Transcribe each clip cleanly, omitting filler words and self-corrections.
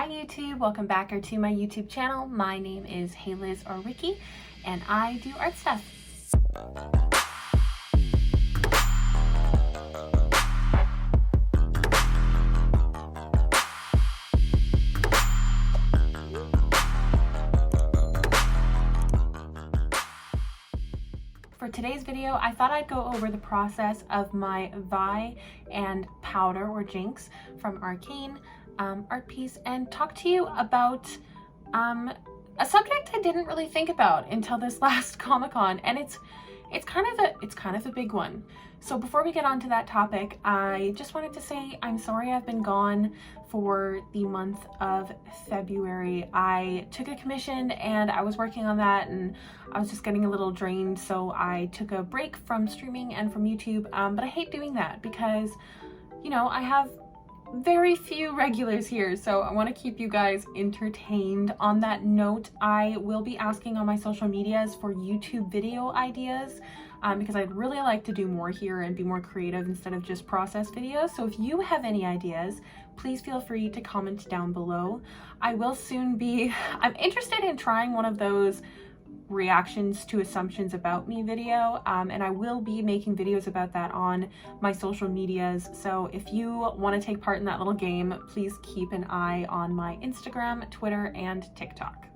YouTube, welcome back to my YouTube channel. My name is Hailiiz or Ricky and I do art stuff. For today's video, I thought I'd go over the process of my Vi and powder or Jinx from Arcane art piece and talk to you about a subject I didn't really think about until this last Comic-Con, and it's kind of a big one. So before we get on to that topic, I just wanted to say I'm sorry I've been gone for the month of February. I took a commission and I was working on that and I was just getting a little drained, so I took a break from streaming and from YouTube, but I hate doing that because, you know, I have very few regulars here, so I want to keep you guys entertained. On that note, I will be asking on my social medias for YouTube video ideas because I'd really like to do more here and be more creative instead of just process videos. So if you have any ideas, please feel free to comment down below. I will soon be, I'm interested in trying one of those reactions to assumptions about me video, and I will be making videos about that on my social medias. So if you want to take part in that little game, please keep an eye on my Instagram, Twitter, and TikTok.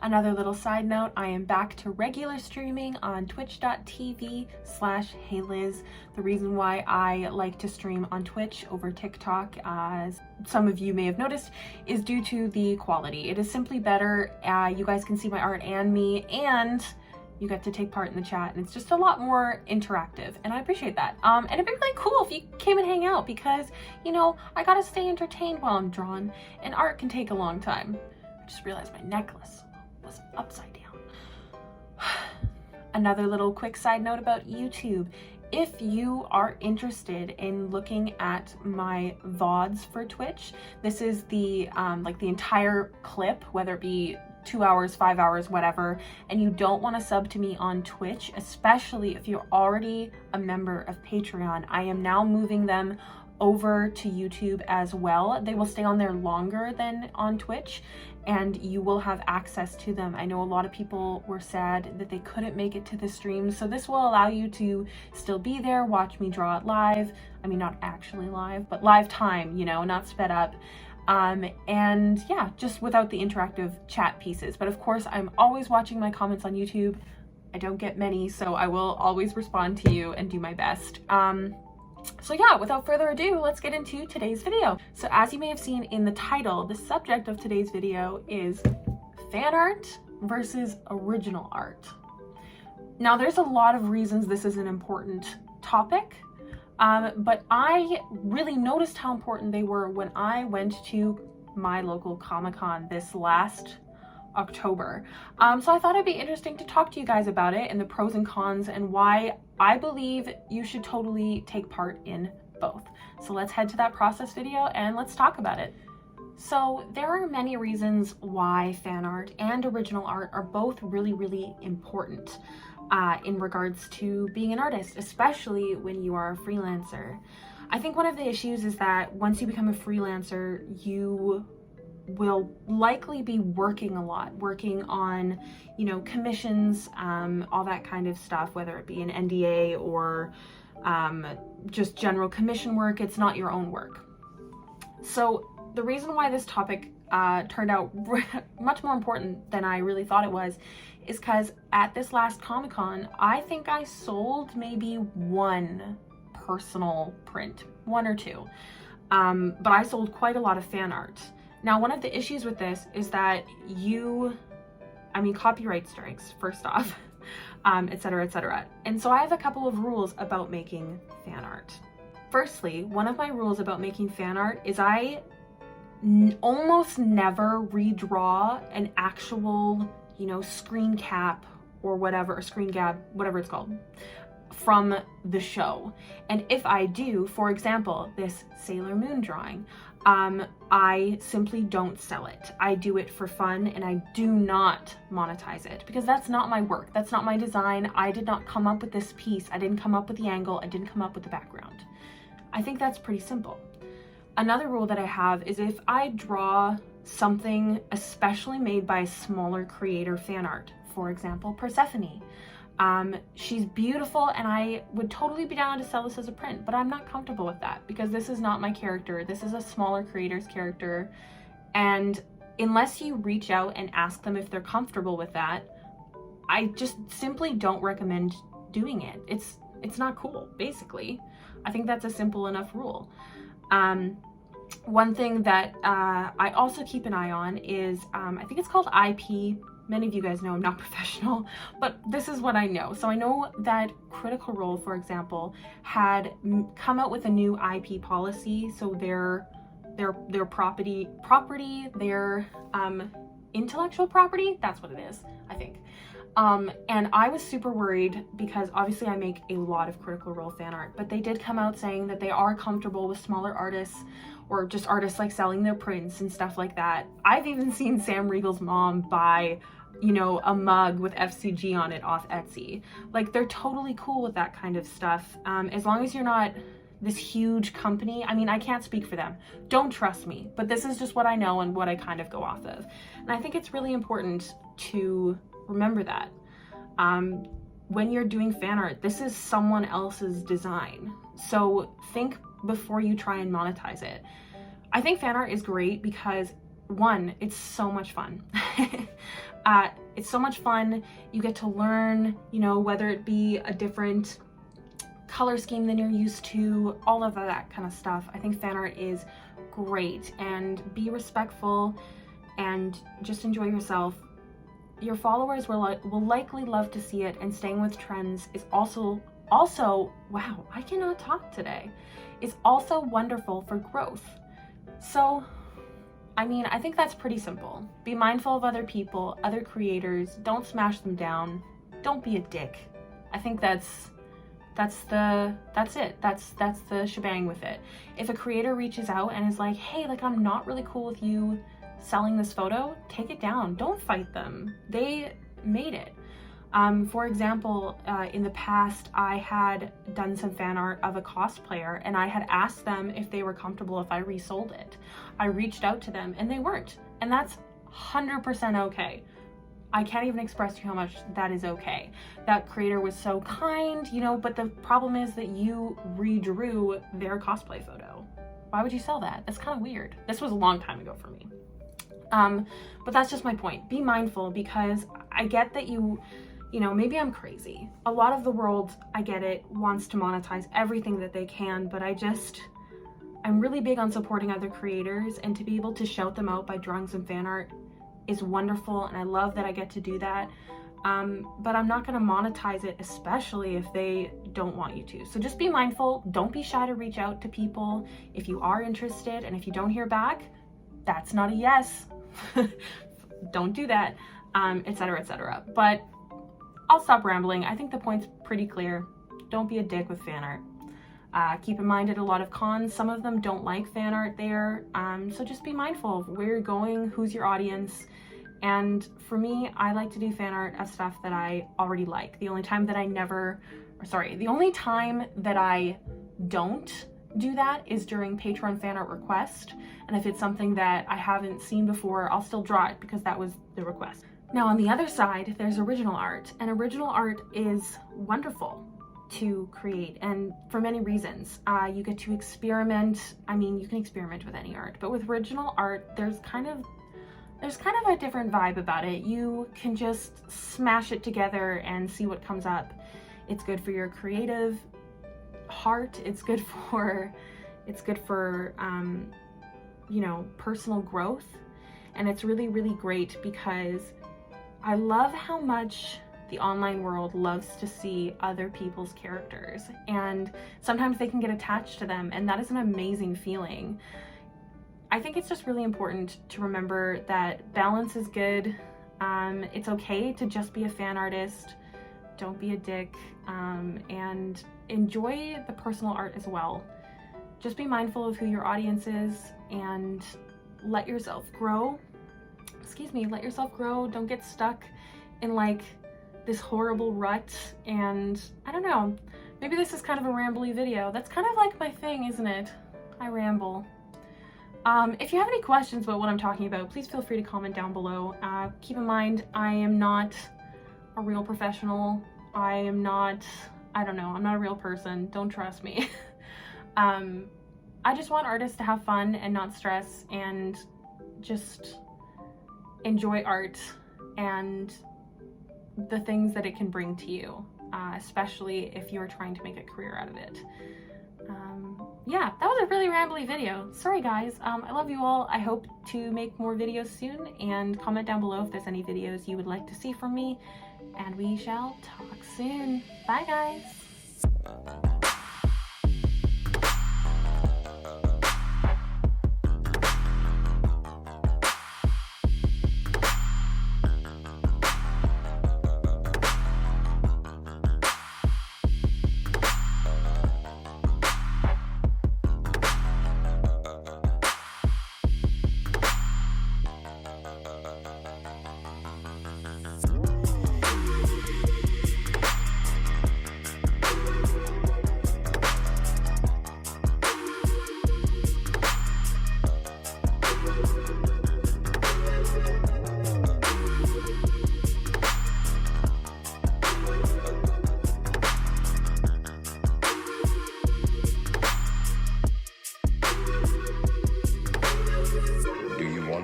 Another little side note, I am back to regular streaming on twitch.tv/Hailiiz. The reason why I like to stream on Twitch over TikTok, as some of you may have noticed, is due to the quality. It is simply better. You guys can see my art and me, and you get to take part in the chat, and it's just a lot more interactive, and I appreciate that. And it'd be really cool if you came and hang out because, you know, I gotta stay entertained while I'm drawing, and art can take a long time. I just realized my necklace was upside down. Another little quick side note about YouTube. If you are interested in looking at my VODs for Twitch, this is the like the entire clip, whether it be 2 hours, 5 hours, whatever, and you don't want to sub to me on Twitch, especially if you're already a member of Patreon, I am now moving them over to YouTube as well. They will stay on there longer than on Twitch, and you will have access to them. I know a lot of people were sad that they couldn't make it to the stream, so this will allow you to still be there, watch me draw it live. I mean, not actually live, but live time, you know, not sped up. And yeah, just without the interactive chat pieces. But of course, I'm always watching my comments on YouTube. I don't get many, so I will always respond to you and do my best. So yeah, without further ado, let's get into today's video. So as you may have seen in the title, the subject of today's video is fan art versus original art. Now, there's a lot of reasons this is an important topic, but I really noticed how important they were when I went to my local Comic-Con this last October. So I thought it'd be interesting to talk to you guys about it and the pros and cons and why I believe you should totally take part in both. So let's head to that process video and let's talk about it. So there are many reasons why fan art and original art are both really, really important in regards to being an artist, especially when you are a freelancer. I think one of the issues is that once you become a freelancer, you will likely be working a lot, working on, you know, commissions, all that kind of stuff, whether it be an NDA or just general commission work. It's not your own work. So the reason why this topic turned out much more important than I really thought it was is because at this last Comic-Con, I think I sold maybe one personal print, one or two, but I sold quite a lot of fan art. Now, one of the issues with this is that copyright strikes, first off, etc., etc. And so I have a couple of rules about making fan art. Firstly, one of my rules about making fan art is I almost never redraw an actual, you know, screen cap or whatever, or screen gab, whatever it's called, from the show. And if I do, for example, this Sailor Moon drawing, I simply don't sell it. I do it for fun and I do not monetize it because that's not my work. That's not my design. I did not come up with this piece. I didn't come up with the angle. I didn't come up with the background. I think that's pretty simple. Another rule that I have is if I draw something especially made by a smaller creator fan art. For example, Persephone. She's beautiful and I would totally be down to sell this as a print, but I'm not comfortable with that because this is not my character. This is a smaller creator's character. And unless you reach out and ask them if they're comfortable with that, I just simply don't recommend doing it. It's not cool, basically. I think that's a simple enough rule. One thing that I also keep an eye on is, I think it's called IP. Many of you guys know I'm not professional, but this is what I know. So I know that Critical Role, for example, had come out with a new IP policy. So their property, their intellectual property, that's what it is, I think. And I was super worried because obviously I make a lot of Critical Role fan art, but they did come out saying that they are comfortable with smaller artists or just artists like selling their prints and stuff like that. I've even seen Sam Riegel's mom buy, you know, a mug with FCG on it off Etsy. Like, they're totally cool with that kind of stuff. As long as you're not this huge company. I mean, I can't speak for them. Don't trust me, but this is just what I know and what I kind of go off of. And I think it's really important to remember that. When you're doing fan art, this is someone else's design. So think before you try and monetize it. I think fan art is great because, one, it's so much fun. It's so much fun. You get to learn, you know, whether it be a different color scheme than you're used to, all of that kind of stuff. I think fan art is great, and be respectful and just enjoy yourself. Your followers will likely love to see it, and staying with trends is also, wow, I cannot talk today, is also wonderful for growth. So, I mean, I think that's pretty simple. Be mindful of other people, other creators, don't smash them down, don't be a dick. I think that's it. That's the shebang with it. If a creator reaches out and is like, hey, like, I'm not really cool with you selling this photo, take it down. Don't fight them. They made it. For example, in the past, I had done some fan art of a cosplayer, and I had asked them if they were comfortable if I resold it. I reached out to them and they weren't, and that's 100% okay. I can't even express to you how much that is okay. That creator was so kind, you know, but the problem is that you redrew their cosplay photo. Why would you sell that? That's kind of weird. This was a long time ago for me. But that's just my point. Be mindful, because I get that you know, maybe I'm crazy. A lot of the world, I get it, wants to monetize everything that they can, but I'm really big on supporting other creators, and to be able to shout them out by drawing some fan art is wonderful, and I love that I get to do that. But I'm not gonna monetize it, especially if they don't want you to. So just be mindful, don't be shy to reach out to people if you are interested, and if you don't hear back, that's not a yes. Don't do that, etc., etc. But I'll stop rambling. I think the point's pretty clear. Don't be a dick with fan art. Keep in mind, at a lot of cons, some of them don't like fan art there. So just be mindful of where you're going, who's your audience. And for me, I like to do fan art of stuff that I already like. The only time that I don't do that is during Patreon fan art request. And if it's something that I haven't seen before, I'll still draw it because that was the request. Now on the other side, there's original art, and original art is wonderful to create, and for many reasons. You get to experiment. I mean, you can experiment with any art, but with original art, there's kind of a different vibe about it. You can just smash it together and see what comes up. It's good for your creative heart. It's good for you know, personal growth, and it's really, really great because I love how much the online world loves to see other people's characters, and sometimes they can get attached to them, and that is an amazing feeling. I think it's just really important to remember that balance is good. It's okay to just be a fan artist. Don't be a dick, and enjoy the personal art as well. Just be mindful of who your audience is and let yourself grow. Let yourself grow. Don't get stuck in like this horrible rut. And I don't know, maybe this is kind of a rambly video. That's kind of like my thing, isn't it? I ramble. If you have any questions about what I'm talking about, please feel free to comment down below. Keep in mind, I am not a real professional. I am not, I don't know, I'm not a real person. Don't trust me. I just want artists to have fun and not stress and just enjoy art and the things that it can bring to you, especially if you're trying to make a career out of it. Yeah, that was a really rambly video. Sorry guys, I love you all. I hope to make more videos soon, and comment down below if there's any videos you would like to see from me, and we shall talk soon. Bye guys.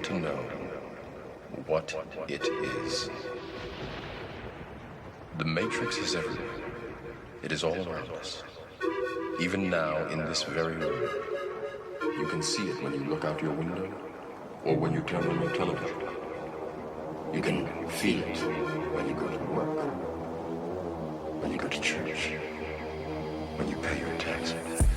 To know what it is. The Matrix is everywhere. It is all around us. Even now, in this very room. You can see it when you look out your window or when you turn on your television. You can feel it when you go to work, when you go to church, when you pay your taxes.